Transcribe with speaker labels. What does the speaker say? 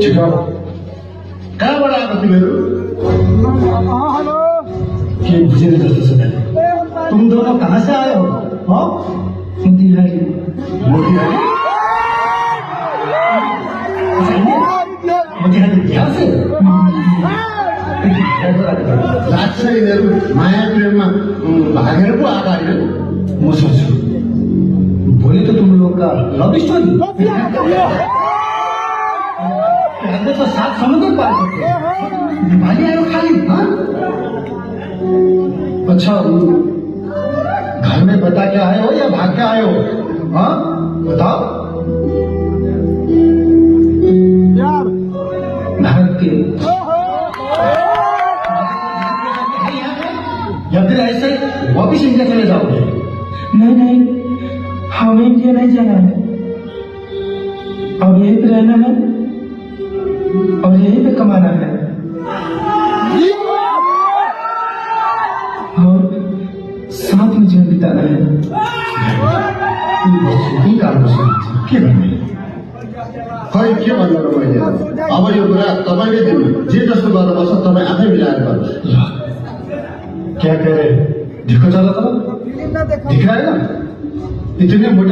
Speaker 1: छिटो कहाँबाट आएको तिमीहरू के बुझेर जस्तो छ तुम दोनों कहाँ से आए हो हाँ मोतिहारी मोतिहारी मोतिहारी बिहार से लाग्छ यिनीहरू माया प्रेममा भागेर पो आएको होइन म सोच्छु भोलि त तुम लोग का लव स्टोरी तो साथ समुद्र पार करते भाली आयो खाली हाँ अच्छा घर में बता के आए हो या भाग के आए हो हाँ बताओ भाग के या फिर ऐसे वापिस इंडिया चले जाओगे
Speaker 2: नहीं नहीं हमें इंडिया नहीं जाना है अब यहीं पे रहना है और यहीं पे कमाना है और साथ में जीवन बिताना है
Speaker 1: के भन्नु र मैले अब यो कुरा तपाईँले दिनु जे जस्तो गर्नुपर्छ तपाईँ आफै मिलाएर गर्नुहोस् क्या कह रहे देखो चला था दिख रहा है ना इतने मोटे